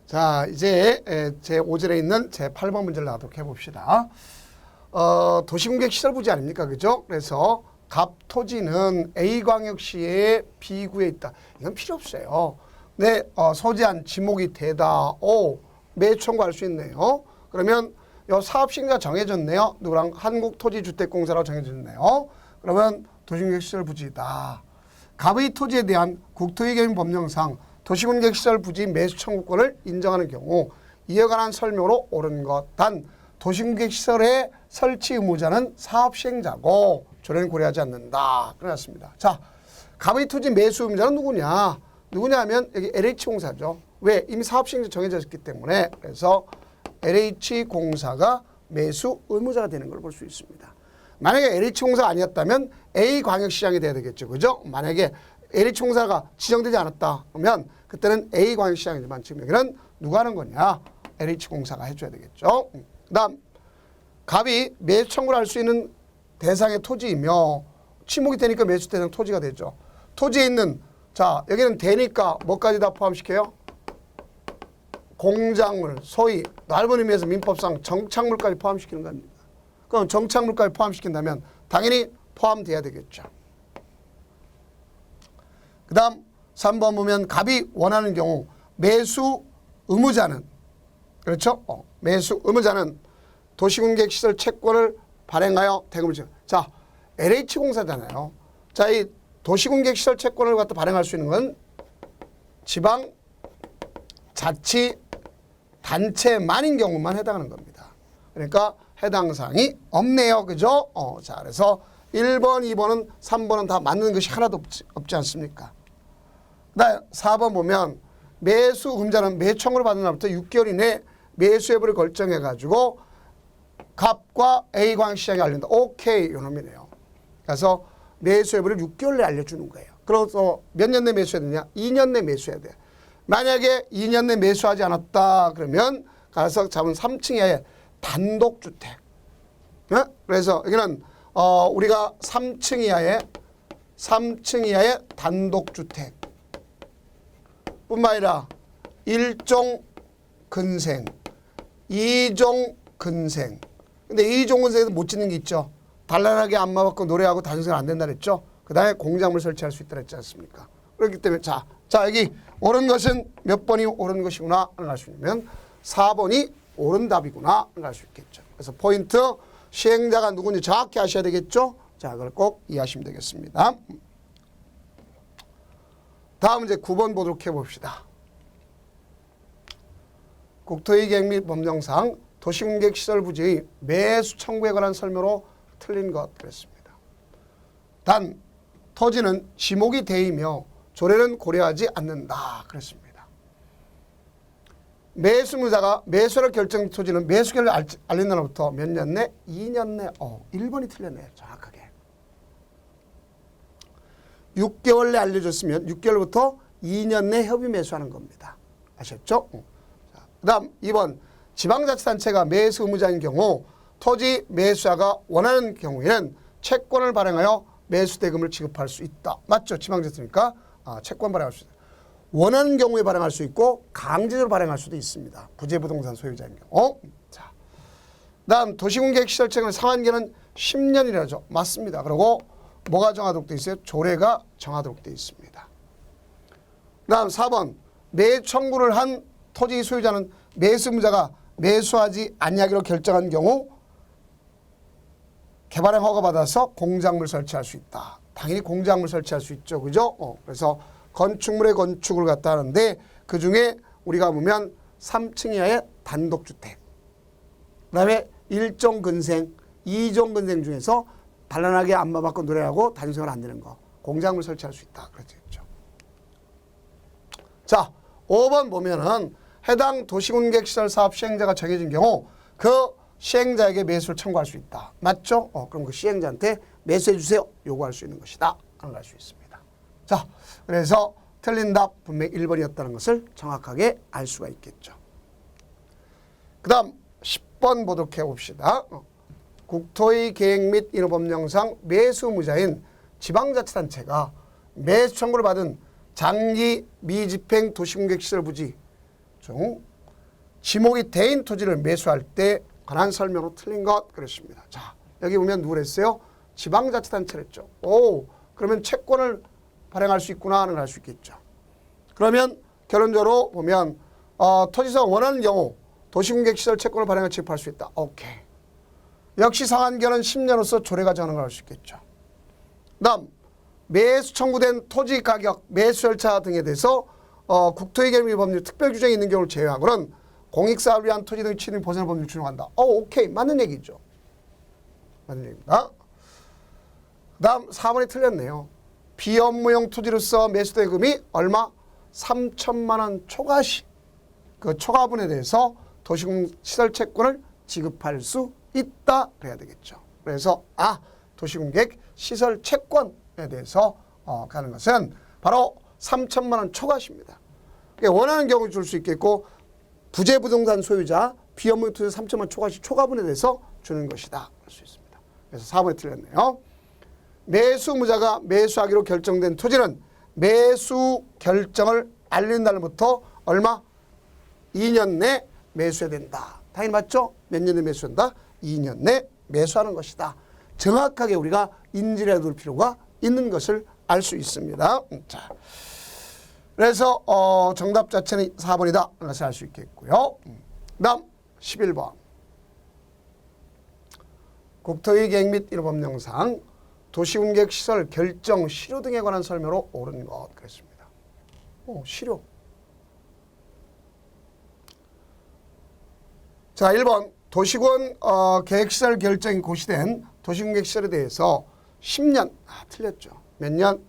자, 이제 제 5절에 있는 제 8번 문제를 놔도록 해봅시다. 도시공격시설 부지 아닙니까? 그죠? 그래서 갑 토지는 A광역시의 B구에 있다. 이건 필요 없어요. 네, 소재한 지목이 되다. 오, 매수 청구할 수 있네요. 그러면 요 사업시행자가 정해졌네요. 누구랑? 한국토지주택공사라고 정해졌네요. 그러면 도시공격시설 부지다. 갑의 토지에 대한 국토의개민 법령상 도시공격시설 부지 매수 청구권을 인정하는 경우 이에 관한 설명으로 옳은 것. 단 도시공격시설의 설치 의무자는 사업시행자고 조례는 고려하지 않는다. 그렇습니다. 자, 갑의 토지 매수 의무자는 누구냐? 누구냐 하면 여기 LH공사죠. 왜? 이미 사업시행자 정해져 있기 때문에. 그래서 LH공사가 매수 의무자가 되는 걸 볼 수 있습니다. 만약에 LH공사가 아니었다면 A광역시장이 돼야 되겠죠. 그죠? 만약에 LH공사가 지정되지 않았다 그러면 그때는 A광역시장이지만 지금 여기는 누가 하는 거냐? LH공사가 해줘야 되겠죠. 그 다음 갑이 매수 청구를 할 수 있는 대상의 토지이며 지목이 되니까 매수 대상 토지가 되죠. 토지에 있는 자 여기는 되니까 뭐까지 다 포함시켜요? 공작물, 소위 넓은 의미에서 민법상 정착물까지 포함시키는 겁니다. 그럼 정착물까지 포함시킨다면 당연히 포함돼야 되겠죠. 그 다음 3번 보면 갑이 원하는 경우 매수 의무자는 그렇죠? 매수 의무자는 도시공격시설 채권을 발행하여 대금을 지급. 자, LH공사잖아요. 자, 이 도시공격시설 채권을 갖다 발행할 수 있는 건 지방자치단체만인 경우만 해당하는 겁니다. 그러니까 해당 사항이 없네요. 그죠? 자, 그래서 1번, 2번은 3번은 다 맞는 것이 하나도 없지 않습니까? 그다음 4번 보면 매수 의무자는 매수 청구를 받은 날부터 6개월 이내 매수 여부를 결정해가지고 갑과 A광역시장에 알린다. 오케이 이놈이네요. 그래서 매수 여부를 6개월 내에 알려주는 거예요. 그래서 몇 년 내 매수해야 되냐? 2년 내 매수해야 돼. 만약에 2년 내 매수하지 않았다 그러면 가서 잡은 3층 이하의 단독주택. 그래서 여기는 우리가 3층 이하의 단독주택 뿐만 아니라 1종 근생, 2종 근생. 근데 2종 근생에서 못 짓는 게 있죠. 단란하게 안마 받고 노래하고 단순히 안 된다 그랬죠. 그 다음에 공작물 설치할 수 있다 그랬지 않습니까? 그렇기 때문에 자 여기 옳은 것은 몇 번이 옳은 것이구나 알 수 있으면 4번이 옳은 답이구나 알 수 있겠죠. 그래서 포인트 시행자가 누군지 정확히 아셔야 되겠죠. 자, 그걸 꼭 이해하시면 되겠습니다. 다음 이제 9번 보도록 해봅시다. 국토의계획 및 법령상 도시공격시설 부지의 매수 청구에 관한 설명으로 틀린 것 그랬습니다. 단 토지는 지목이 되이며 조례는 고려하지 않는다 그랬습니다. 매수무자가 매수를 결정 토지는 매수결을 알린 날부터 몇 년 내? 2년 내. 1번이 틀렸네요. 정확하게. 6개월 내 알려줬으면 6개월부터 2년 내 협의 매수하는 겁니다. 아셨죠? 그 다음 2번 지방자치단체가 매수 의무자인 경우 토지 매수자가 원하는 경우에는 채권을 발행하여 매수 대금을 지급할 수 있다. 맞죠? 지방자치니까 채권 발행할 수 있다. 원하는 경우에 발행할 수 있고 강제적으로 발행할 수도 있습니다. 부재부동산 소유자인 경우. 자, 다음 도시공격시설 채권 상한기는 10년이라죠. 맞습니다. 그리고 뭐가 정하도록 되어 있어요? 조례가 정하도록 되어 있습니다. 다음 4번 매수 청구를 한 토지 소유자는 매수 의무자가 매수하지 아니하기로 결정한 경우 개발행 허가 받아서 공작물 설치할 수 있다. 당연히 공작물 설치할 수 있죠. 그죠? 그래서 건축물의 건축을 갖다 하는데 그중에 우리가 보면 3층 이하의 단독주택 그 다음에 1종 근생, 2종 근생 중에서 단란하게 안마 받고 노래하고 단순을 안 되는 거 공작물 설치할 수 있다. 그렇겠죠. 자 5번 보면은 해당 도시공격시설 사업 시행자가 정해진 경우 그 시행자에게 매수를 청구할 수 있다. 맞죠? 그럼 그 시행자한테 매수해 주세요. 요구할 수 있는 것이다. 알 수 있습니다. 자, 그래서 틀린 답 분명히 1번이었다는 것을 정확하게 알 수가 있겠죠. 그 다음 10번 보도록 해봅시다. 국토의 계획 및 인허법령상 매수 의무자인 지방자치단체가 매수 청구를 받은 장기 미집행 도시공격시설 부지 중 지목이 대인 토지를 매수할 때 관한 설명으로 틀린 것 그랬습니다. 자, 여기 보면 누구 했어요? 지방자치단체를 했죠. 오, 그러면 채권을 발행할 수 있구나 하는 걸 알 수 있겠죠. 그러면 결론적으로 보면 토지사가 원하는 경우 도시공객시설 채권을 발행해 지급할 수 있다. 오케이. 역시 상한기간은 10년으로서 조례가 정하는 걸 알 수 있겠죠. 다음 매수 청구된 토지 가격, 매수 절차 등에 대해서 국토의결미 법률 특별 규정이 있는 경우를 제외하고는 공익사업을 위한 토지 등의 취득 보전을 법률 준용한다. 오케이. 맞는 얘기죠. 맞는 얘기입니다. 그 다음 4번이 틀렸네요. 비업무용 토지로서 매수대금이 얼마? 3천만 원 초과시. 그 초과분에 대해서 도시공시설 채권을 지급할 수 있다. 그래야 되겠죠. 그래서 도시공객 시설 채권에 대해서 가는 것은 바로 3천만 원 초과시입니다. 그러니까 원하는 경우 줄 수 있겠고 부재부동산 소유자 비업무용 토지 3천만 원 초과시 초과분에 대해서 주는 것이다. 할 수 있습니다. 그래서 4번에 틀렸네요. 매수무자가 매수하기로 결정된 토지는 매수 결정을 알린 날부터 얼마? 2년 내 매수해야 된다. 당연히 맞죠? 몇 년 내 매수한다? 2년 내 매수하는 것이다. 정확하게 우리가 인지를 해둘 필요가 있는 것을 알 수 있습니다. 자, 그래서 정답 자체는 4번이다. 이런 것을 알 수 있겠고요. 다음 11번. 국토의 계획 및 일법령상 도시공객시설 결정 실효 등에 관한 설명으로 옳은 것 그랬습니다. 실효. 자, 1번 도시군 계획시설 결정이 고시된 도시공객시설에 대해서 10년 틀렸죠. 몇 년?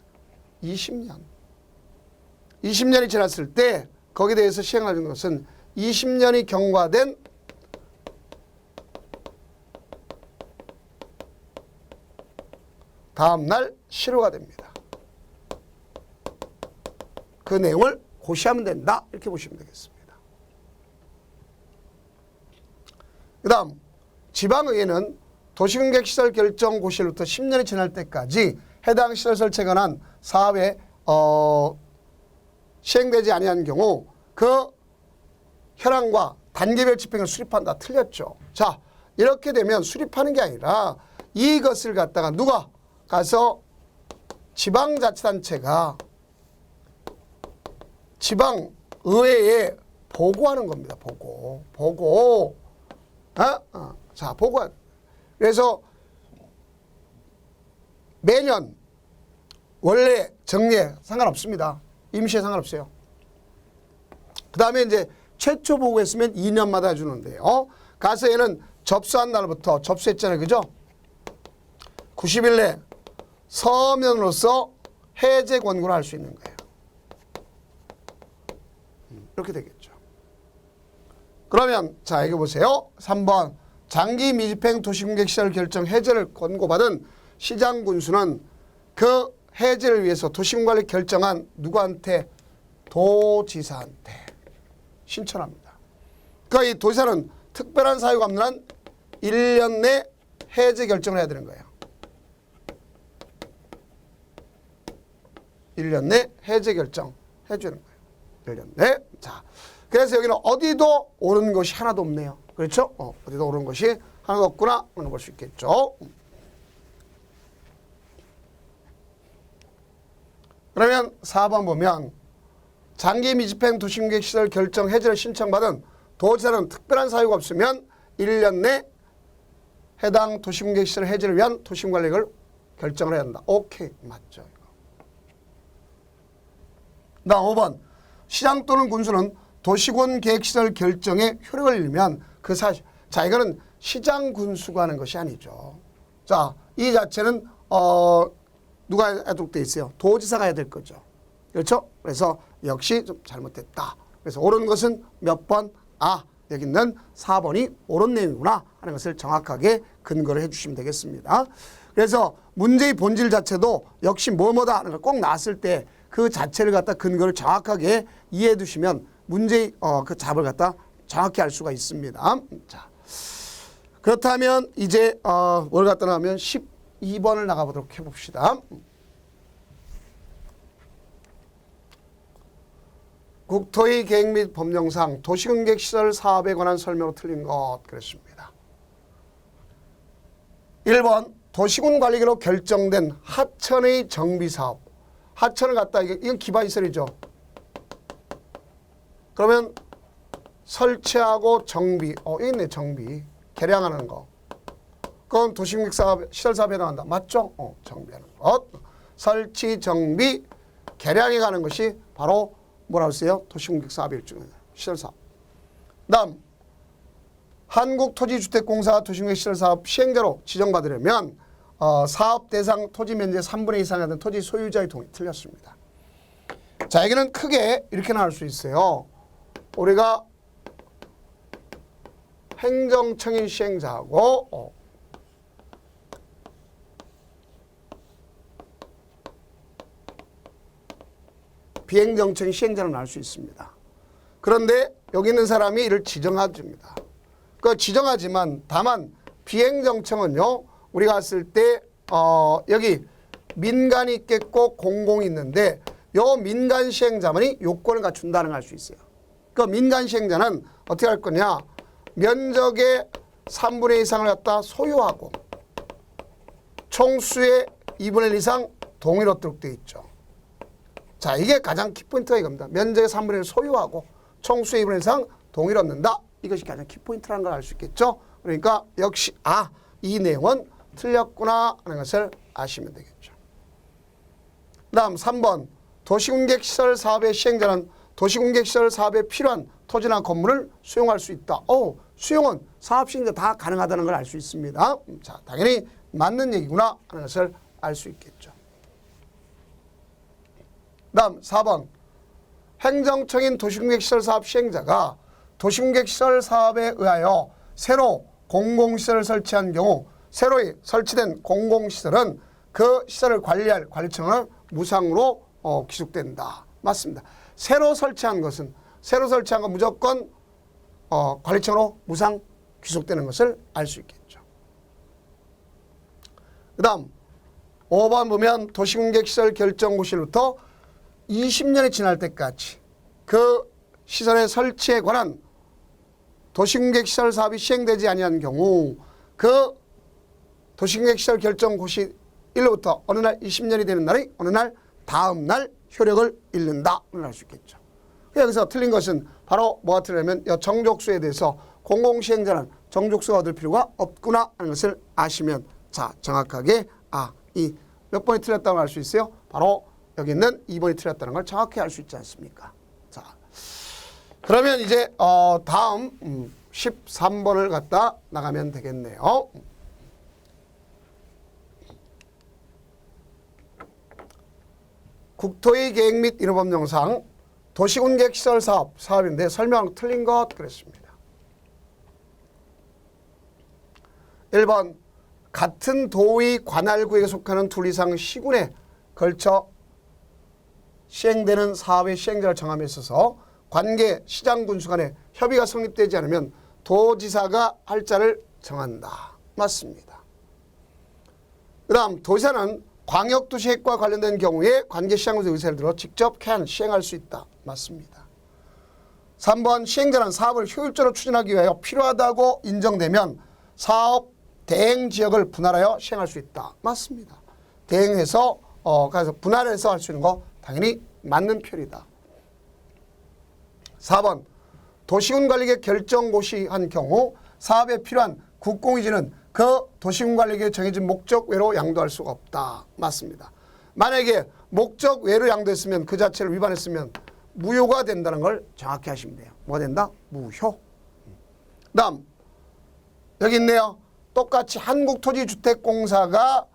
20년. 20년이 지났을 때 거기에 대해서 시행하는 것은 20년이 경과된 다음 날 실효가 됩니다. 그 내용을 고시하면 된다. 이렇게 보시면 되겠습니다. 그 다음 지방의회는 도시공객시설 결정 고시로부터 10년이 지날 때까지 해당 시설 설치에 관한 사업에 시행되지 아니한 경우 그 현황과 단계별 집행을 수립한다. 틀렸죠. 자, 이렇게 되면 수립하는 게 아니라 이것을 갖다가 누가 가서 지방자치단체가 지방의회에 보고하는 겁니다. 보고. 자, 보고. 그래서 매년 원래 정례 상관없습니다. 임시에 상관없어요. 그 다음에 이제 최초 보고했으면 2년마다 해주는데요. 가서 얘는 접수한 날부터 접수했잖아요. 그죠? 90일 내 서면으로서 해제 권고를 할 수 있는 거예요. 이렇게 되겠죠. 그러면 자, 여기 보세요. 3번 장기 미집행 도시공객시설 결정 해제를 권고받은 시장군수는 그 해제를 위해서 도시공관리 결정한 누구한테? 도지사한테 신청합니다. 그러니까 이 도지사는 특별한 사유가 없는 한 1년 내 해제 결정을 해야 되는 거예요. 1년 내 해제 결정 해주는 거예요. 1년 내. 자, 그래서 여기는 어디도 옳은 것이 하나도 없네요. 그렇죠? 어디도 옳은 것이 하나도 없구나 하는 볼 수 있겠죠. 그러면 4번 보면 장기 미집행 도시공객시설 결정 해제를 신청받은 도지사는 특별한 사유가 없으면 1년 내 해당 도시공객시설 해제를 위한 도시공관리를 결정을 해야 한다. 오케이. 맞죠. 다음 5번 시장 또는 군수는 도시군 계획시설 결정에 효력을 잃으면 그 사실. 자, 이거는 시장 군수가 하는 것이 아니죠. 자, 이 자체는 누가 해도록 돼 있어요? 도지사가 해야 될 거죠. 그렇죠? 그래서 역시 좀 잘못됐다. 그래서 옳은 것은 몇 번? 여기 있는 4번이 옳은 내용이구나 하는 것을 정확하게 근거를 해주시면 되겠습니다. 그래서 문제의 본질 자체도 역시 뭐뭐다 하는 걸 꼭 나왔을 때 그 자체를 갖다 근거를 정확하게 이해해 두시면 문제의 그 답을 갖다 정확히 알 수가 있습니다. 자, 그렇다면 이제 뭘 갖다 나오면 12번을 나가보도록 해봅시다. 국토의 계획 및 법령상 도시공객시설 사업에 관한 설명으로 틀린 것 그랬습니다. 1번 도시군 관리계로 결정된 하천의 정비사업. 하천을 갖다 이건 기반시설이죠. 그러면 설치하고 정비. 여기 있네 정비. 개량하는 거. 그건 도시공객사업 시설사업에 나간다. 맞죠? 정비하는 것. 설치 정비 개량해 가는 것이 바로 뭐라고 써요? 도시공객사업의 일종입니다. 시설사업. 다음 한국토지주택공사가 도시공객시설사업 시행자로 지정받으려면 사업 대상 토지 면적 3분의 2 이상이 되는 토지 소유자의 동의. 틀렸습니다. 자, 여기는 크게 이렇게 나올 수 있어요. 우리가 행정청인 시행자하고 비행정청인 시행자로 나올 수 있습니다. 그런데 여기 있는 사람이 이를 지정해줍니다. 지정하지만 다만 비행정청은요. 우리가 갔을 때 여기 민간이 있겠고 공공이 있는데 요 민간 시행자만이 요건을 갖춘다는 걸 알 수 있어요. 그 민간 시행자는 어떻게 할 거냐. 면적의 3분의 1 이상을 갖다 소유하고 총수의 2분의 1 이상 동의로 얻도록 되어 있죠. 자, 이게 가장 키포인트가 이겁니다. 면적의 3분의 1을 소유하고 총수의 2분의 1 이상 동의를 얻는다. 이것이 가장 키포인트라는 걸 알 수 있겠죠. 그러니까 역시 이 내용은 틀렸구나 하는 것을 아시면 되겠죠. 다음 3번 도시공객시설 사업의 시행자는 도시공객시설 사업에 필요한 토지나 건물을 수용할 수 있다. 수용은 사업 시행자 다 가능하다는 걸 알 수 있습니다. 자, 당연히 맞는 얘기구나 하는 것을 알 수 있겠죠. 다음 4번 행정청인 도시공객시설 사업 시행자가 도시공객시설 사업에 의하여 새로 공공시설을 설치한 경우 새로 설치된 공공시설은 그 시설을 관리할 관리청은 무상으로 기속된다. 맞습니다. 새로 설치한 건 무조건 관리청으로 무상 귀속되는 것을 알 수 있겠죠. 그 다음 5번 보면 도시공객시설 결정고시로부터 20년이 지날 때까지 그 시설의 설치에 관한 도시공객시설 사업이 시행되지 아니한 경우 그 도시공객시설 결정고시 일로부터 어느 날 20년이 되는 날이 어느 날 다음 날 효력을 잃는다. 알 수 있겠죠. 여기서 틀린 것은 바로 뭐가 틀리냐면 정족수에 대해서 공공시행자는 정족수가 얻을 필요가 없구나 하는 것을 아시면 자 정확하게 이 몇 번이 틀렸다고 알 수 있어요. 바로 여기 있는 2번이 틀렸다는 걸 정확히 알 수 있지 않습니까? 자, 그러면 이제 다음 13번을 갖다 나가면 되겠네요. 국토의 계획 및 인허법령상 도시공객시설 사업인데 설명 틀린 것 그랬습니다. 1번 같은 도의 관할구에 속하는 둘 이상 시군에 걸쳐 시행되는 사업의 시행자를 정함에 있어서 관계 시장군수 간에 협의가 성립되지 않으면 도지사가 할자를 정한다. 맞습니다. 그 다음 도지사는 광역도시계획과 관련된 경우에 관계시장군수의 의사를 들어 직접 시행할 수 있다. 맞습니다. 3번 시행자는 사업을 효율적으로 추진하기 위하여 필요하다고 인정되면 사업 대행지역을 분할하여 시행할 수 있다. 맞습니다. 대행해서 그래서 분할해서 할 수 있는 거 당연히 맞는 표현이다. 4번 도시군관리계획 결정고시한 경우 사업에 필요한 국공유지는 그 도시군관리계획에 정해진 목적 외로 양도할 수가 없다. 맞습니다. 만약에 목적 외로 양도했으면 그 자체를 위반했으면 무효가 된다는 걸 정확히 하시면 돼요. 뭐가 된다? 무효. 다음 여기 있네요. 똑같이 한국토지주택공사가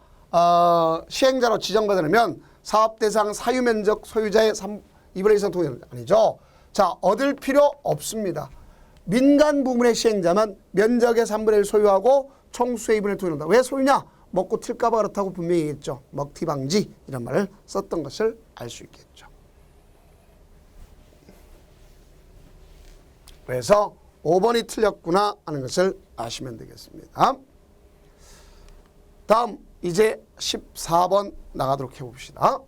시행자로 지정받으려면 사업대상 사유면적 소유자의 2분의 1 이상 동의는 아니죠. 자, 얻을 필요 없습니다. 민간 부문의 시행자만 면적의 3분의 1 소유하고 총수의 2분의 1 동의한다. 왜 소유냐? 먹고 튈까 봐 그렇다고 분명히 얘기했죠. 먹튀 방지 이런 말을 썼던 것을 알 수 있겠죠. 그래서 5번이 틀렸구나 하는 것을 아시면 되겠습니다. 다음 이제 14번 나가도록 해봅시다.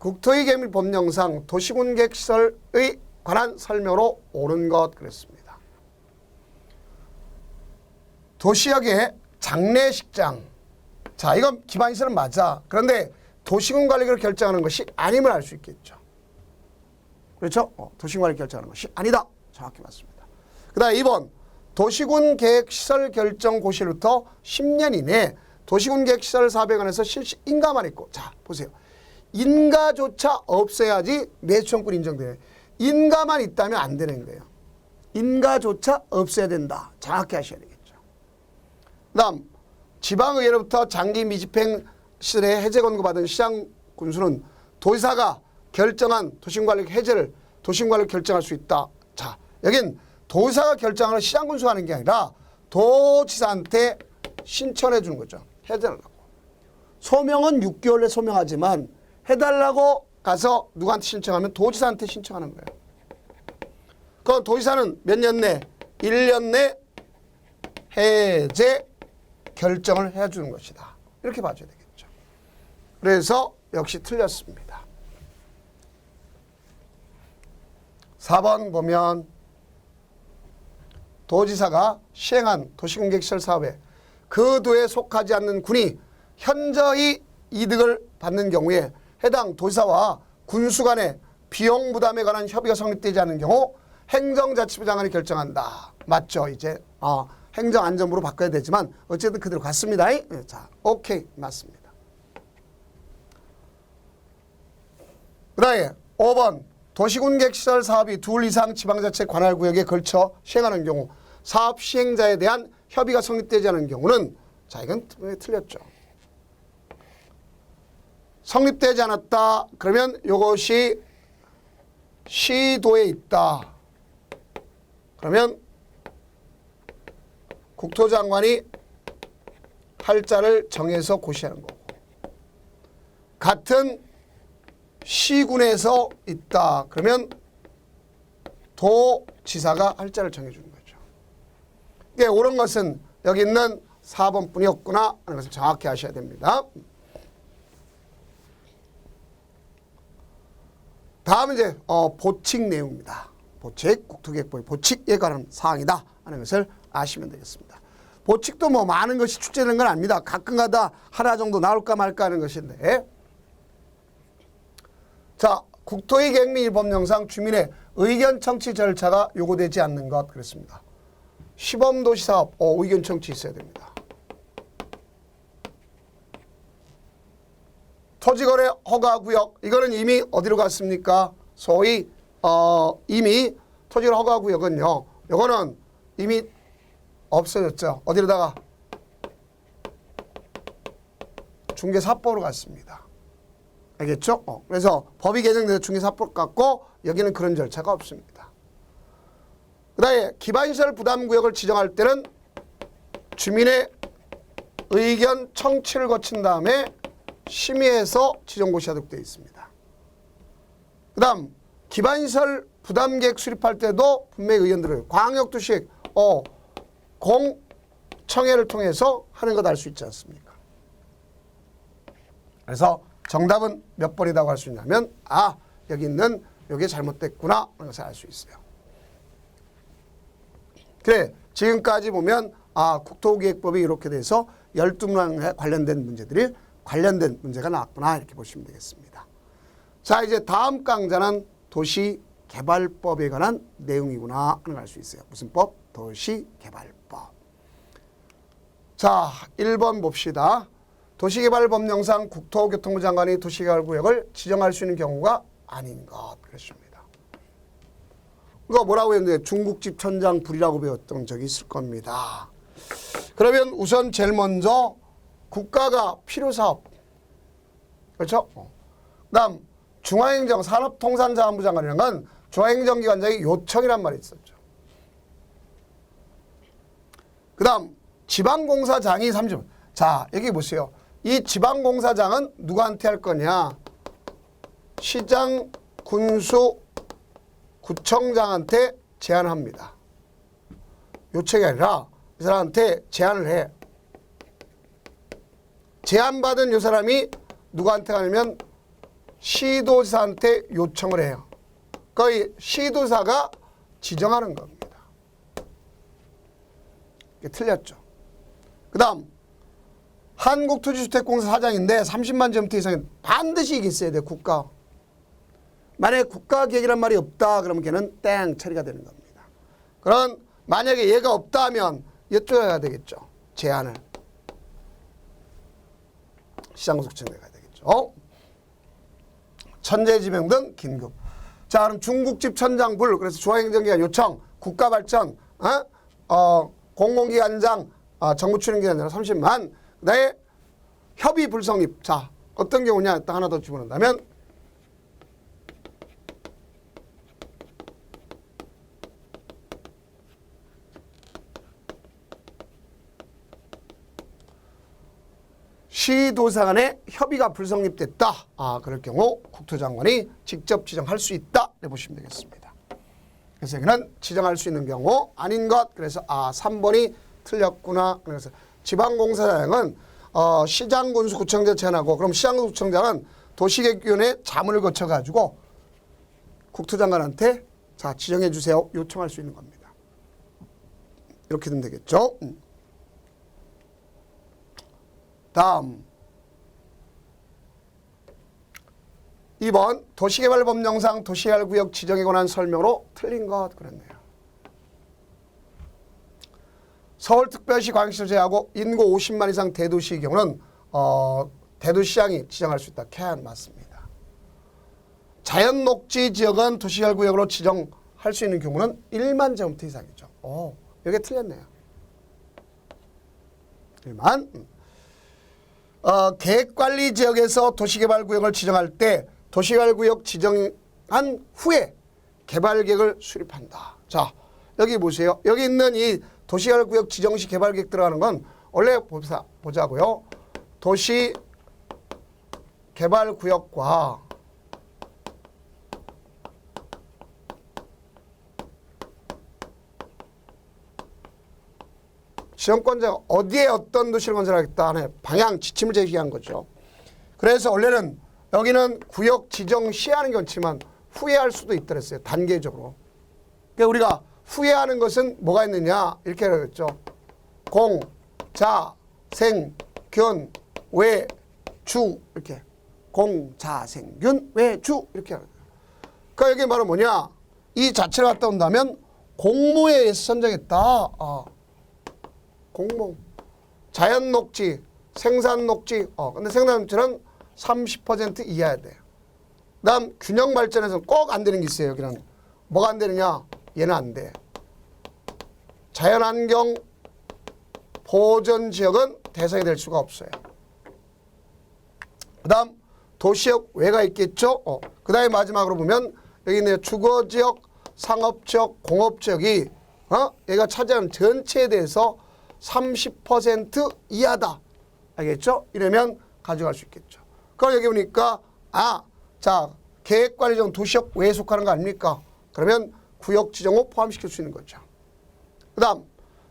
국토의 계획 법령상 도시군계획 시설의 관한 설명으로 옳은 것 그랬습니다. 도시역의 장례식장. 자, 이건 기반시설은 맞아. 그런데 도시군 관리를 결정하는 것이 아님을 알 수 있겠죠. 그렇죠? 도시군 관리 결정하는 것이 아니다. 정확히 맞습니다. 그 다음에 2번. 도시군 계획 시설 결정 고시로부터 10년 이내 도시군 계획 시설 사업에 관해서 실시 인가만 있고. 자, 보세요. 인가조차 없어야지 매수청구는 인정돼요. 인가만 있다면 안 되는 거예요. 인가조차 없어야 된다. 정확히 하셔야 되겠죠. 그 다음 지방의회로부터 장기 미집행 시설에 해제 권고받은 시장 군수는 도지사가 결정한 도시군관리 해제를 도시군관리로 결정할 수 있다. 자, 여긴 도지사가 결정하는 시장 군수가 하는 게 아니라 도지사한테 신청해 주는 거죠. 해달라고. 소명은 6개월 내에 소명하지만 해달라고 가서 누구한테 신청하면 도지사한테 신청하는 거예요. 그 도지사는 몇 년 내? 1년 내 해제 결정을 해주는 것이다. 이렇게 봐줘야 되겠죠. 그래서 역시 틀렸습니다. 4번 보면 도지사가 시행한 도시공객시설 사업에 그 도에 속하지 않는 군이 현저히 이득을 받는 경우에 해당 도지사와 군수 간의 비용 부담에 관한 협의가 성립되지 않는 경우 행정자치부 장관이 결정한다. 맞죠? 이제 행정안전부로 바꿔야 되지만 어쨌든 그대로 갔습니다. 자, 오케이. 맞습니다. 그 다음에 5번 도시군객시설 사업이 둘 이상 지방자치 관할구역에 걸쳐 시행하는 경우 사업 시행자에 대한 협의가 성립되지 않은 경우는 자, 이건 틀렸죠. 성립되지 않았다. 그러면 이것이 시도에 있다. 그러면 국토장관이 할자를 정해서 고시하는 거고, 같은 시군에서 있다. 그러면 도지사가 할자를 정해주는 거죠. 이게 옳은 것은 여기 있는 4번 뿐이었구나 하는 것을 정확히 아셔야 됩니다. 다음은 이제 보칙 내용입니다. 보칙, 국토계획법의 보칙에 관한 사항이다 하는 것을 아시면 되겠습니다. 보칙도 뭐 많은 것이 출제되는 건 아닙니다. 가끔가다 하나 정도 나올까 말까 하는 것인데, 자, 국토의 계획 및 법령상 주민의 의견 청취 절차가 요구되지 않는 것 그렇습니다. 시범도시사업 의견 청취 있어야 됩니다. 토지거래 허가구역, 이거는 이미 어디로 갔습니까? 소위 이미 토지거래 허가구역은요, 이거는 이미 없어졌죠. 어디로다가? 중개사법으로 갔습니다. 알겠죠? 그래서 법이 개정돼서 중개사법 같고 여기는 그런 절차가 없습니다. 그 다음에 기반시설 부담구역을 지정할 때는 주민의 의견 청취를 거친 다음에 심의해서 지정고시 하도록 되어 있습니다. 그 다음 기반시설 부담계획 수립할 때도 분명히 의견 들어요. 광역도시계획 공청회를 통해서 하는 것 알 수 있지 않습니까? 그래서 정답은 몇 번이라고 할 수 있냐면 여기 있는 여기 잘못됐구나 하는 것을 알 수 있어요. 그래, 지금까지 보면 국토계획법이 이렇게 돼서 12문항에 관련된 문제들이 관련된 문제가 나왔구나 이렇게 보시면 되겠습니다. 자, 이제 다음 강좌는 도시개발법에 관한 내용이구나 하는 걸 알 수 있어요. 무슨 법? 도시개발법. 자, 1번 봅시다. 도시개발법령상 국토교통부 장관이 도시개발구역을 지정할 수 있는 경우가 아닌 것 그랬습니다. 이거 뭐라고 했는데 중국집 천장 불이라고 배웠던 적이 있을 겁니다. 그러면 우선 제일 먼저 국가가 필요사업, 그렇죠? 그 다음 중앙행정 산업통상자원부 장관이라는 건 중앙행정기관장의 요청이란 말이 있었죠. 그 다음 지방공사장이 30분. 자, 여기 보세요. 이 지방공사장은 누구한테 할 거냐? 시장, 군수, 구청장한테 제안합니다. 요청이 아니라 이 사람한테 제안을 해. 제안받은 이 사람이 누구한테 가냐면 시도지사한테 요청을 해요. 거의 시도사가 지정하는 겁니다. 이게 틀렸죠. 그 다음 한국토지주택공사 사장인데 30만 제곱미터 이상은 반드시 이게 있어야 돼. 국가. 만약에 국가계획이란 말이 없다 그러면 걔는 땡 처리가 되는 겁니다. 그럼 만약에 얘가 없다 하면 이쪽에 가야 되겠죠. 제한을. 시장구속청에 가야 되겠죠. 천재지명 등 긴급. 자, 그럼 중국집 천장불, 그래서 중앙행정기관 요청, 국가발전, 공공기관장, 정부 출연기관장 30만. 그다음에 협의 불성립. 자, 어떤 경우냐? 딱 하나 더 집어넣는다면 시도사 간의 협의가 불성립됐다. 그럴 경우 국토장관이 직접 지정할 수 있다. 해보시면 되겠습니다. 그래서 여기는 지정할 수 있는 경우 아닌 것. 그래서 3번이 틀렸구나. 그래서 지방공사장은 시장군수구청장 제안하고 그럼 시장군수구청장은 도시계획위원회 자문을 거쳐가지고 국토장관한테 자 지정해 주세요. 요청할 수 있는 겁니다. 이렇게 되면 되겠죠. 다음 2번 도시개발법령상 도시개발구역 지정에 관한 설명으로 틀린 것 그랬네요. 서울특별시 광역시를 제외하고 인구 50만 이상 대도시의 경우는 대도시장이 지정할 수 있다. can 맞습니다. 자연녹지 지역은 도시개발구역으로 지정할 수 있는 경우는 1만 제곱미터 이상이죠. 여기 틀렸네요. 1만. 계획관리지역에서 도시개발구역을 지정할 때 도시개발구역 지정한 후에 개발계획을 수립한다. 자, 여기 보세요. 여기 있는 이 도시개발구역 지정시 개발계획 들어가는 건 원래 보자고요. 도시개발구역과 지정권자가 어디에 어떤 도시를 건설하겠다 하는 방향 지침을 제시한 거죠. 그래서 원래는 여기는 구역 지정 시하는 게 있지만 후회할 수도 있더랬어요. 단계적으로. 그러니까 우리가 후회하는 것은 뭐가 있느냐 이렇게 그랬죠. 공, 자, 생, 균, 외, 주 이렇게 공, 자, 생, 균, 외, 주 이렇게 하는 거예요. 그러니까 여기 바로 뭐냐 이 자체를 갖다 온다면 공모에 의해서 선정했다. 공모, 자연녹지, 생산녹지. 근데 생산녹지는 30% 이하야 돼요. 그 다음 균형발전에서는 꼭 안 되는 게 있어요. 여기는 뭐가 안 되느냐? 얘는 안 돼. 자연환경 보전지역은 대상이 될 수가 없어요. 그 다음 도시역 외가 있겠죠. 그 다음에 마지막으로 보면 여기 있네요. 주거지역, 상업지역, 공업지역이 얘가 차지하는 전체에 대해서 30% 이하다. 알겠죠? 이러면 가져갈 수 있겠죠. 그럼 여기 보니까 자 계획관리정 도시역 외에 속하는 거 아닙니까? 그러면 구역 지정 후 포함시킬 수 있는 거죠. 그 다음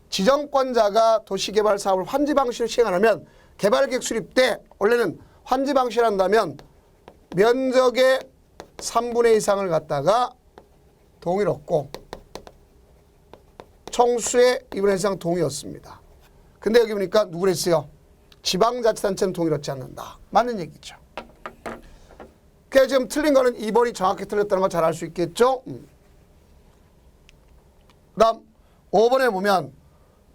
지정권자가 도시개발 사업을 환지 방식으로 시행하려면 개발계획 수립 때 원래는 환지 방식을 한다면 면적의 3분의 2 이상을 갖다가 동의를 얻고 총수의 2분의 1 이상 동의였습니다. 근데 여기 보니까 누구를 했어요? 지방자치단체는 동의를 얻지 않는다. 맞는 얘기죠. 그래서 지금 틀린 거는 2번이 정확히 틀렸다는 걸 잘 알 수 있겠죠. 그 다음 5번에 보면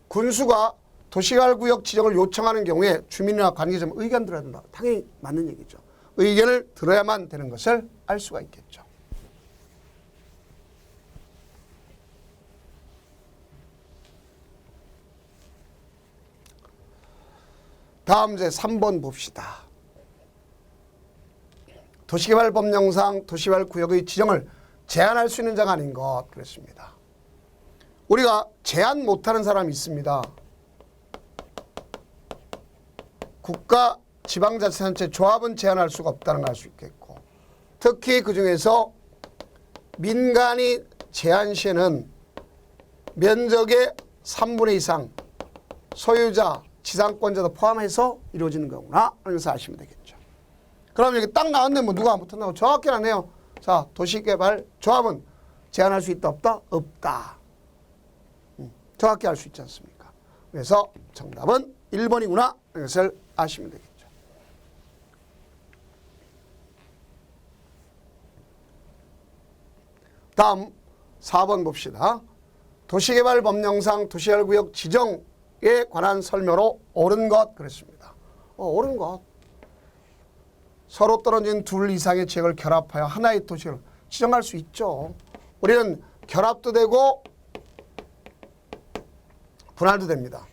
군수가 도시개발구역 지정을 요청하는 경우에 주민이나 관계자 의견 들어야 된다. 당연히 맞는 얘기죠. 의견을 들어야만 되는 것을 알 수가 있겠죠. 다음 이제 3번 봅시다. 도시개발법령상 도시개발구역의 지정을 제한할 수 있는 자가 아닌 것 그랬습니다. 우리가 제한 못하는 사람이 있습니다. 국가 지방자치단체 조합은 제한할 수가 없다는 걸 알 수 있겠고 특히 그중에서 민간이 제한 시에는 면적의 3분의 2 이상 소유자 지상권자도 포함해서 이루어지는 거구나. 그래서 아시면 되겠죠. 그럼 여기 딱 나왔네. 뭐 누가 안 붙었나고 정확히 하네요. 자, 도시개발 조합은 제한할 수 있다 없다? 없다. 정확히 알 수 있지 않습니까? 그래서 정답은 1번이구나. 이것을 아시면 되겠죠. 다음 4번 봅시다. 도시개발법령상 도시개발구역 지정에 관한 설명으로 옳은 것 그랬습니다. 옳은 것. 서로 떨어진 둘 이상의 지역을 결합하여 하나의 도시를 지정할 수 있죠. 우리는 결합도 되고 분할도 됩니다.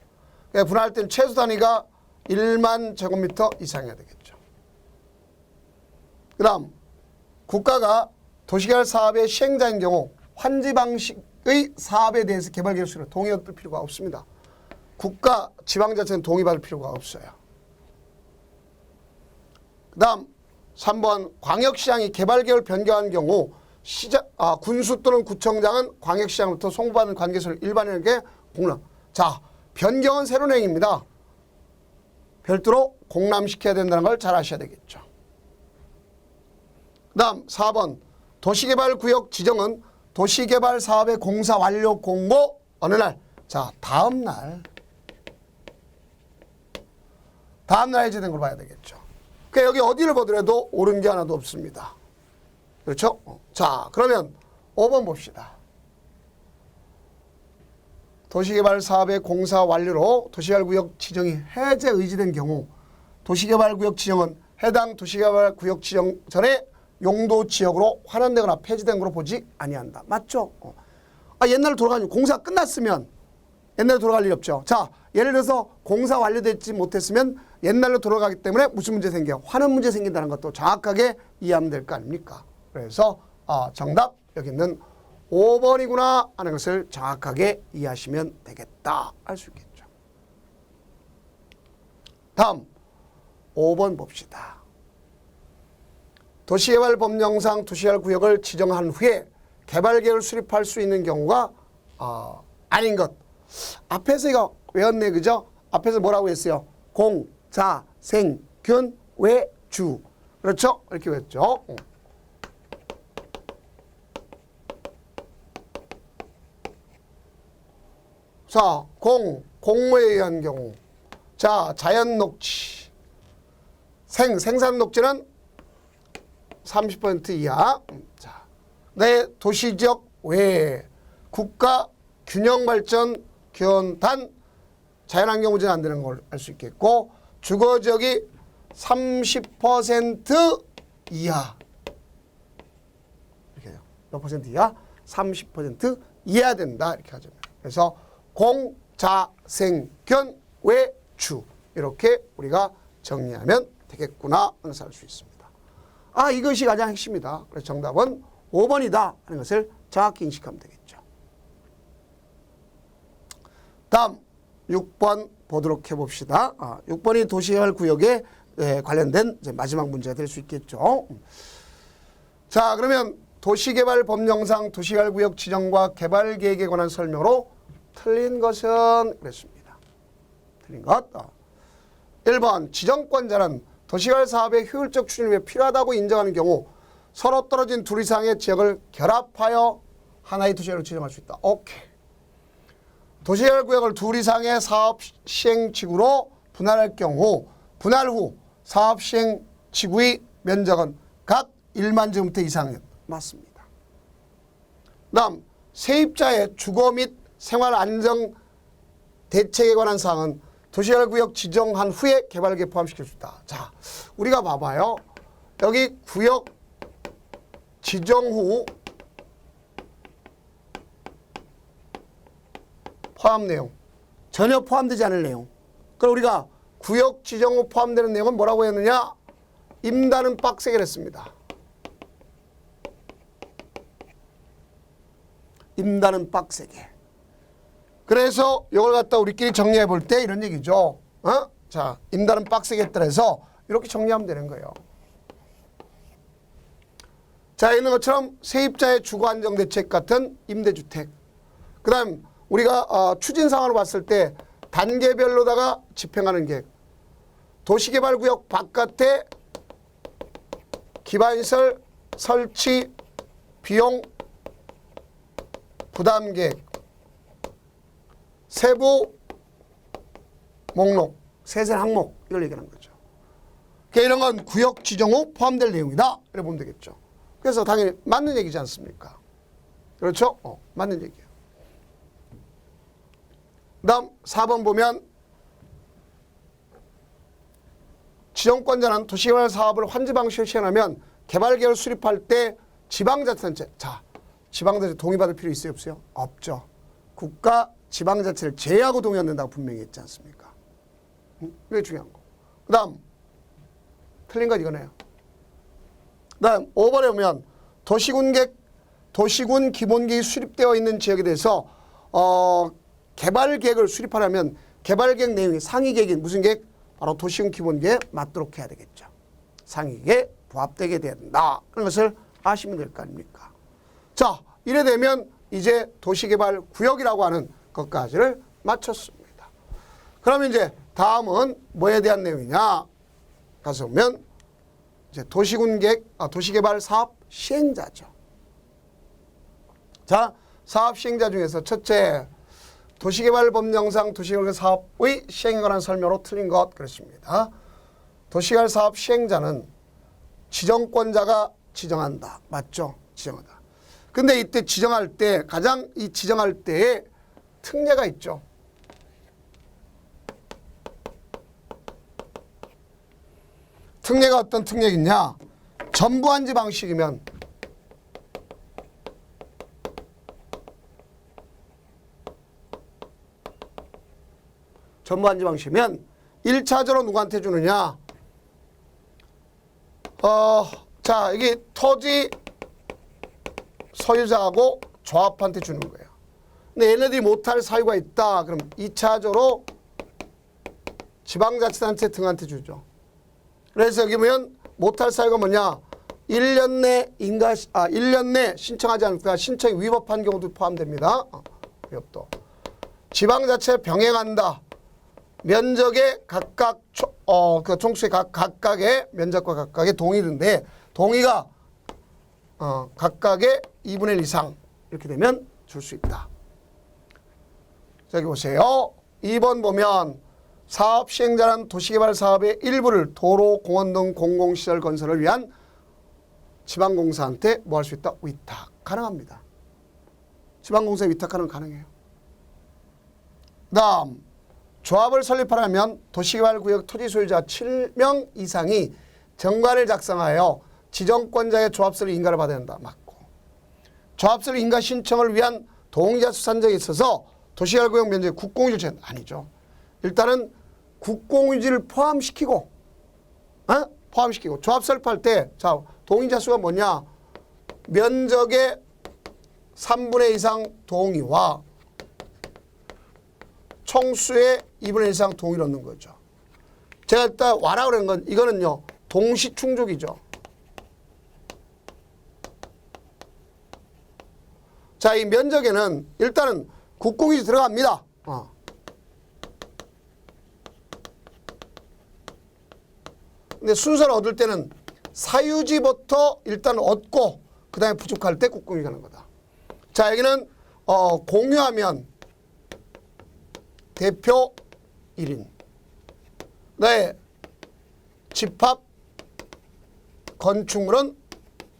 분할할 때는 최소 단위가 1만 제곱미터 이상이어야 되겠죠. 그 다음 국가가 도시개발 사업의 시행자인 경우 환지 방식의 사업에 대해서 개발 계획서를 동의받을 필요가 없습니다. 국가, 지방자치는 동의받을 필요가 없어요. 그 다음 3번 광역시장이 개발계획을 변경한 경우 군수 또는 구청장은 광역시장부터 송부받은 관계서를 일반인에게 공람. 자, 변경은 새로운 행위입니다. 별도로 공람시켜야 된다는 걸 잘 아셔야 되겠죠. 그 다음 4번 도시개발구역 지정은 도시개발 사업의 공사 완료 공고 어느 날? 자, 다음 날 해제된 걸 봐야 되겠죠. 그러니까 여기 어디를 보더라도 옳은 게 하나도 없습니다. 그렇죠? 자, 그러면 5번 봅시다. 도시개발 사업의 공사 완료로 도시개발구역 지정이 해제 의지된 경우 도시개발구역 지정은 해당 도시개발구역 지정 전에 용도 지역으로 환원되거나 폐지된 거로 보지 아니한다. 맞죠? 옛날로 돌아가니 공사 끝났으면 옛날로 돌아갈 일이 없죠. 자, 예를 들어서 공사 완료되지 못했으면 옛날로 돌아가기 때문에 무슨 문제 생겨요? 환원 문제 생긴다는 것도 정확하게 이해하면 될 거 아닙니까? 그래서 정답 여기 있는 5번이구나 하는 것을 정확하게 이해하시면 되겠다 할 수 있겠죠. 다음 5번 봅시다. 도시개발법령상 도시개발구역을 지정한 후에 개발계획을 수립할 수 있는 경우가 아닌 것. 앞에서 이거 외웠네, 그죠? 앞에서 뭐라고 했어요? 공, 자, 생, 균, 외, 주. 그렇죠? 이렇게 외웠죠. 자, 공모에 의한 경우. 자, 자연녹지. 생산녹지는 30% 이하. 자, 내 도시지역 외에 국가 균형발전 기원단 자연환경 문제는 안 되는 걸 알 수 있겠고 주거지역이 30% 이하. 이렇게 해요. 몇 퍼센트 이하? 30% 이하 된다. 이렇게 하죠. 그래서 공, 자, 생, 견, 외, 주 이렇게 우리가 정리하면 되겠구나 하는 것을 알 수 있습니다. 이것이 가장 핵심이다. 그래서 정답은 5번이다 하는 것을 정확히 인식하면 되겠죠. 다음 6번 보도록 해봅시다. 6번이 도시개발구역에 관련된 이제 마지막 문제가 될 수 있겠죠. 자, 그러면 도시개발법령상 도시개발구역 지정과 개발계획에 관한 설명으로 틀린 것은 그랬습니다. 틀린 것. 1번 지정권자는 도시개발 사업의 효율적 추진을 위해 필요하다고 인정하는 경우 서로 떨어진 둘 이상의 지역을 결합하여 하나의 도시개발을 지정할 수 있다. 오케이. 도시개발구역을 둘 이상의 사업 시행지구로 분할할 경우 분할 후 사업 시행지구의 면적은 각 1만 제곱미터 이상은 맞습니다. 다음 세입자의 주거 및 생활 안정 대책에 관한 사항은 도시개발구역 지정한 후에 개발계획 포함시킬 수 있다. 자, 우리가 봐봐요. 여기 구역 지정 후 포함 내용 전혀 포함되지 않을 내용. 그럼 우리가 구역 지정 후 포함되는 내용은 뭐라고 했느냐? 임단은 빡세게 했습니다. 임단은 빡세게. 그래서 이걸 갖다 우리끼리 정리해 볼 때 이런 얘기죠. 자, 임단은 빡세게 했다 해서 이렇게 정리하면 되는 거예요. 자, 있는 것처럼 세입자의 주거 안정 대책 같은 임대주택. 그 다음 우리가 추진 상황으로 봤을 때 단계별로다가 집행하는 계획. 도시개발구역 바깥에 기반시설 설치 비용 부담계획 세부 목록 세세 항목 이걸 얘기하는 거죠. 이런 건 구역 지정 후 포함될 내용이다 이렇게 보면 되겠죠. 그래서 당연히 맞는 얘기지 않습니까? 그렇죠? 맞는 얘기예요. 그 다음 4번 보면 지정권자는 도시개발 사업을 환지 방식으로 시행하면 개발계획을 수립할 때 지방자치단체, 자, 지방자치 동의받을 필요 있어요, 없어요? 없죠. 국가 지방자치를 제외하고 동의해야 된다고 분명히 했지 않습니까? 이게 중요한 거. 그 다음 틀린 건 이거네요. 그 다음 5번에 보면 도시군 기본계획이 수립되어 있는 지역에 대해서 개발계획을 수립하려면 개발계획 내용이 상위계획인 무슨 계획? 바로 도시군 기본계획에 맞도록 해야 되겠죠. 상위계획에 부합되게 돼야 된다. 그런 것을 아시면 될 거 아닙니까? 자, 이래 되면 이제 도시개발구역이라고 하는 것까지를 마쳤습니다. 그러면 이제 다음은 뭐에 대한 내용이냐? 가서 보면 이제 도시개발 사업 시행자죠. 자, 사업 시행자 중에서 첫째, 도시개발법령상 도시개발 사업의 시행에 관한 설명으로 틀린 것 그렇습니다. 도시개발 사업 시행자는 지정권자가 지정한다. 맞죠? 지정하다. 근데 이때 지정할 때 가장 이 지정할 때에 특례가 있죠. 특례가 어떤 특례겠냐? 전부한지 방식이면 전부한지 방식이면 1차적으로 누구한테 주느냐? 자, 이게 토지 소유자하고 조합한테 주는 거예요. 근데 얘네들이 못할 사유가 있다. 그럼 2차적으로 지방자치단체 등한테 주죠. 그래서 여기 보면 못할 사유가 뭐냐? 1년 내 신청하지 않을까 신청이 위법한 경우도 포함됩니다. 위법도. 지방자체 병행한다. 면적의 각각 그 총수의 각각의 면적과 각각의 동의인데 동의가 각각의 2분의 1 이상 이렇게 되면 줄 수 있다. 자, 여기 보세요. 2번 보면 사업 시행자는 도시개발 사업의 일부를 도로, 공원 등 공공시설 건설을 위한 지방공사한테 뭐 할 수 있다? 위탁. 가능합니다. 지방공사에 위탁하는 건 가능해요. 그 다음 조합을 설립하려면 도시개발구역 토지 소유자 7명 이상이 정관을 작성하여 지정권자의 조합설립 인가를 받아야 한다. 맞고. 조합설립 인가 신청을 위한 동의자 수산정에 있어서 도시개발구역 면적의 국공유지 아니죠. 일단은 국공유지를 포함시키고 조합 설립할 때 자, 동의자 수가 뭐냐? 면적의 3분의 1 이상 동의와 총수의 2분의 1 이상 동의를 얻는 거죠. 제가 일단 와라 그런 건 이거는요. 동시충족이죠. 자, 이 면적에는 일단은 국공유지 들어갑니다. 근데 순서를 얻을 때는 사유지부터 일단 얻고 그 다음에 부족할 때 국공유지 가는 거다. 자, 여기는 공유하면 대표 1인. 네. 집합 건축물은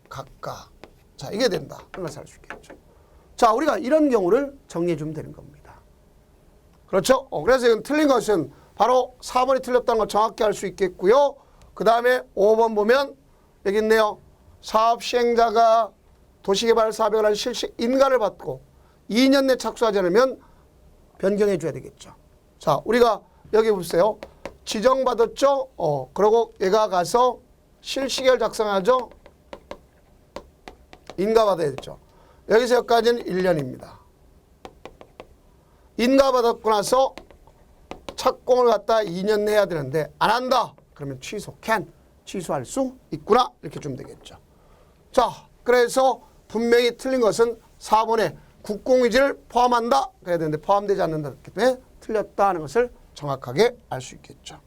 각각. 자, 이게 된다. 그런 것을 알 수 있겠죠. 자, 우리가 이런 경우를 정리해 주면 되는 겁니다. 그렇죠? 그래서 이건 틀린 것은 바로 4번이 틀렸다는 걸 정확히 알 수 있겠고요. 그 다음에 5번 보면 여기 있네요. 사업 시행자가 도시개발 사업에 관한 실시 인가를 받고 2년 내 착수하지 않으면 변경해 줘야 되겠죠. 자, 우리가 여기 보세요. 지정받았죠? 그러고 얘가 가서 실시계획을 작성하죠? 인가받아야 되죠. 여기서 여기까지는 1년입니다. 인가받았고 나서 착공을 갖다 2년 내야 되는데 안 한다. 그러면 취소, 취소할 수 있구나. 이렇게 주면 되겠죠. 자, 그래서 분명히 틀린 것은 4번에 국공유지를 포함한다. 그래야 되는데 포함되지 않는다. 그렇기 때문에 틀렸다 하는 것을 정확하게 알 수 있겠죠.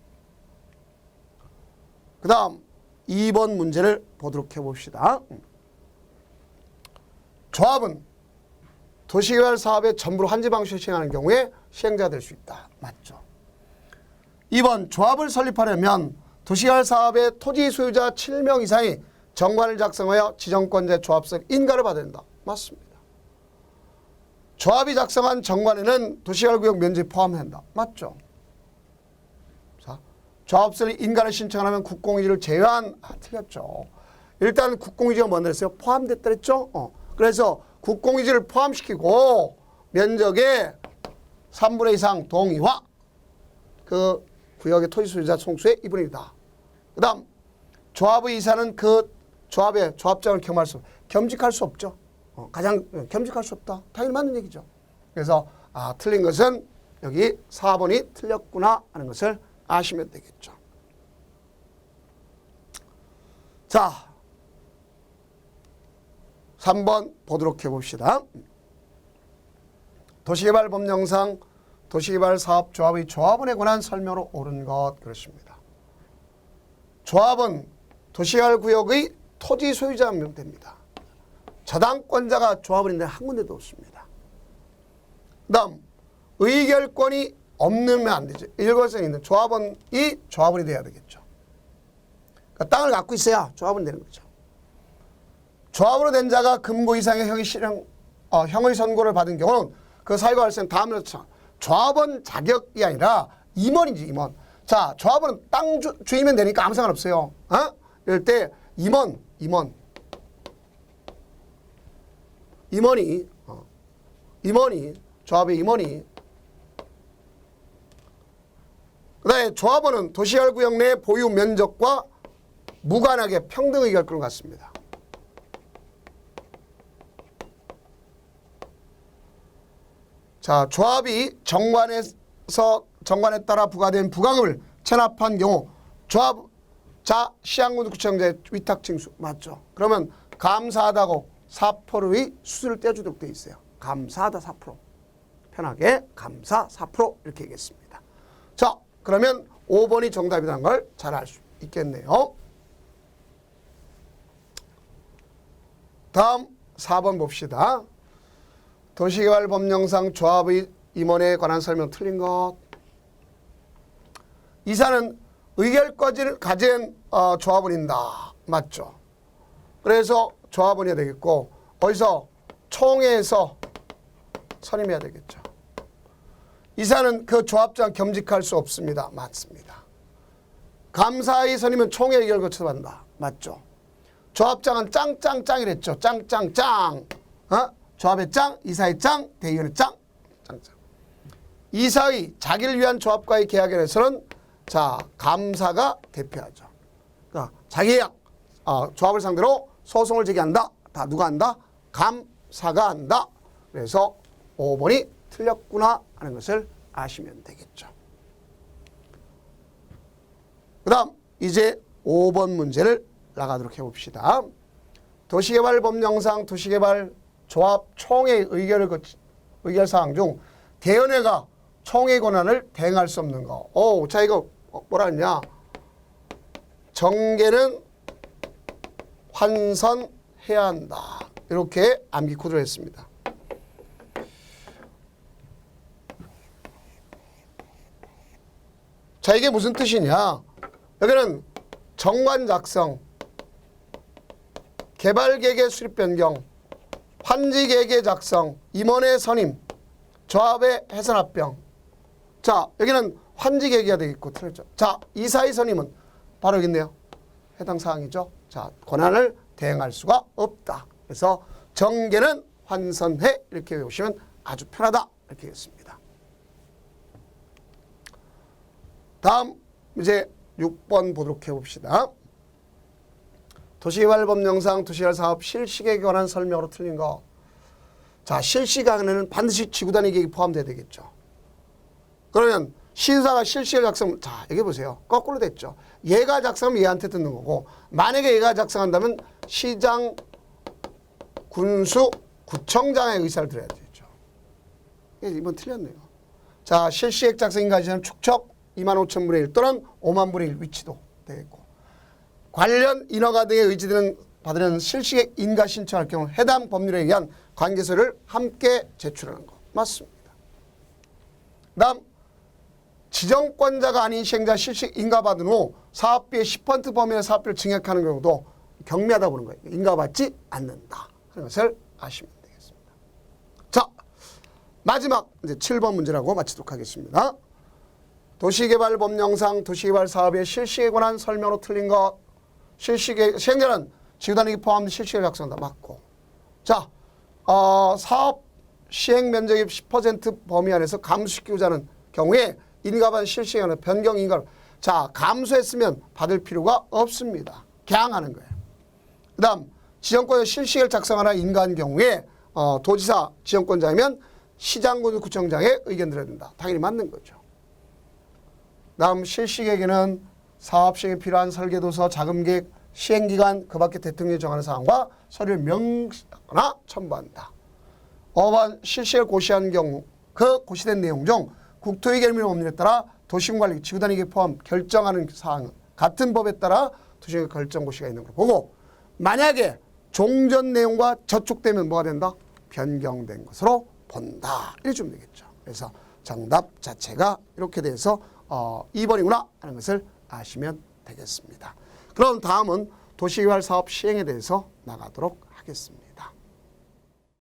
그 다음 2번 문제를 보도록 해봅시다. 조합은 도시개발 사업의 전부를 한지 방식으로 시행하는 경우에 시행자가 될 수 있다. 맞죠? 2번 조합을 설립하려면 도시개발 사업의 토지 소유자 7명 이상이 정관을 작성하여 지정권자의 조합설 인가를 받아야 된다. 맞습니다. 조합이 작성한 정관에는 도시개발구역 면적이 포함한다. 맞죠? 자, 조합설 인가를 신청하면 국공유지를 제외한 틀렸죠. 일단 국공유지가 뭔가 했어요? 포함됐다 했죠? 그래서 국공유지를 포함시키고 면적의 3분의 2 이상 동의와 그 구역의 토지 소유자 총수의 2분의 1이다. 그 다음 조합의 이사는 그 조합의 조합장을 겸직할 수 없죠. 가장 겸직할 수 없다. 당연히 맞는 얘기죠. 그래서 틀린 것은 여기 4번이 틀렸구나 하는 것을 아시면 되겠죠. 자, 3번 보도록 해봅시다. 도시개발법령상 도시개발사업조합의 조합원에 관한 설명으로 옳은 것 그렇습니다. 조합은 도시개발구역의 토지 소유자가 명됩니다. 저당권자가 조합원인데 한 군데도 없습니다. 그 다음 의결권이 없으면 안 되죠. 일괄성이 있는 조합원이 조합원이 돼야 되겠죠. 그러니까 땅을 갖고 있어야 조합원이 되는 거죠. 조합으로 된 자가 금고 이상의 형의 선고를 받은 경우는 그 사유가 발생한 다음에 조합원 자격이 아니라 임원이지, 임원. 자, 조합원은 땅 주이면 되니까 아무 상관없어요. 이럴 때 임원이 조합의 임원이 그 다음에 조합원은 도시개발구역 내 보유 면적과 무관하게 평등 의결권을 갖습니다. 자, 조합이 정관에 따라 부과된 부과금을 체납한 경우 조합자 시향군구청장의 위탁징수 맞죠? 그러면 감사하다고 4%의 수수료를 떼주도록 되어 있어요. 감사하다 4%. 편하게 감사 4% 이렇게 얘기했습니다. 자, 그러면 5번이 정답이라는 걸 잘 알 수 있겠네요. 다음 4번 봅시다. 도시개발법령상 조합의 임원에 관한 설명 틀린 것. 이사는 의결권을 가진 조합원이다. 맞죠? 그래서 조합원이 되겠고 어디서? 총회에서 선임해야 되겠죠. 이사는 그 조합장 겸직할 수 없습니다. 맞습니다. 감사의 선임은 총회 의결 거쳐서 받는다. 맞죠? 조합장은 짱짱짱이랬죠. 짱짱짱. 조합의 짱, 이사의 짱, 대의원의 짱. 짱짱. 이사의 자기를 위한 조합과의 계약에서는 자, 감사가 대표하죠. 그러니까 자기 조합을 상대로 소송을 제기한다. 다 누가 한다? 감사가 한다. 그래서 5번이 틀렸구나 하는 것을 아시면 되겠죠. 그 다음 이제 5번 문제를 나가도록 해봅시다. 도시개발법령상 도시개발 조합 총회 의결사항 중 대의원회가 총회 권한을 대행할 수 없는 거. 자, 이거 뭐라 했냐? 정계는 환선해야 한다. 이렇게 암기 코드를 했습니다. 자, 이게 무슨 뜻이냐? 여기는 정관 작성, 개발계획의 수립 변경, 환지계획의 작성, 임원의 선임, 조합의 해산 합병. 자, 여기는 환지계획이 되겠고 틀렸죠. 자, 이사의 선임은 바로 여기 있네요. 해당 사항이죠. 자, 권한을 대행할 수가 없다. 그래서 정계는 환선해 이렇게 외우시면 아주 편하다 이렇게 했습니다. 다음 이제 6번 보도록 해봅시다. 도시개발법령상 도시개발사업 실시계획에 관한 설명으로 틀린 거. 자, 실시간에는 반드시 지구단위 계획이 포함돼야 되겠죠. 그러면 시사가 실시계획 작성, 자, 여기 보세요. 거꾸로 됐죠. 얘가 작성하면 얘한테 듣는 거고, 만약에 얘가 작성한다면 시장, 군수, 구청장의 의사를 들어야 되죠. 이번 틀렸네요. 자, 실시계획 작성 인가시는 축척 25,000분의 1 또는 50,000분의 1 위치도 되겠고, 관련 인허가 등에 의지되는 받으려는 실시계 인가 신청할 경우 해당 법률에 의한 관계서를 함께 제출하는 것 맞습니다. 다음 지정권자가 아닌 시행자 실시 인가받은 후 사업비의 10% 범위의 사업비를 증액하는 경우도 경미하다 보는 거예요. 인가받지 않는다 하는 것을 아시면 되겠습니다. 자, 마지막 이제 7번 문제라고 마치도록 하겠습니다. 도시개발법령상 도시개발 사업의 실시에 관한 설명으로 틀린 것. 시행자는 지구단위기 포함된 실시를 작성한다. 맞고. 자, 사업 시행 면적의 10% 범위 안에서 감수시키고자 하는 경우에 인가받은 실시에 관한 변경 인가를 자, 감수했으면 받을 필요가 없습니다. 그냥 하는 거예요. 그 다음 지정권의 실시를 작성하나 인가한 경우에 도지사 지정권자이면 시장군구청장의 의견 들어야 된다. 당연히 맞는 거죠. 다음 실시계획에는 사업 시행에 필요한 설계도서, 자금계획, 시행기간, 그 밖에 대통령이 정하는 사항과 서류를 명시하거나 첨부한다. 5번 실시를 고시한 경우 그 고시된 내용 중 국토의 결밀 법률에 따라 도시군관리, 지구단위계 포함 결정하는 사항은 같은 법에 따라 도시계획 결정 고시가 있는 걸 보고 만약에 종전 내용과 저촉되면 뭐가 된다? 변경된 것으로 본다. 이렇게 주면 되겠죠. 그래서 정답 자체가 이렇게 돼서 2번이구나 하는 것을 아시면 되겠습니다. 그럼 다음은 도시개발 사업 시행에 대해서 나가도록 하겠습니다.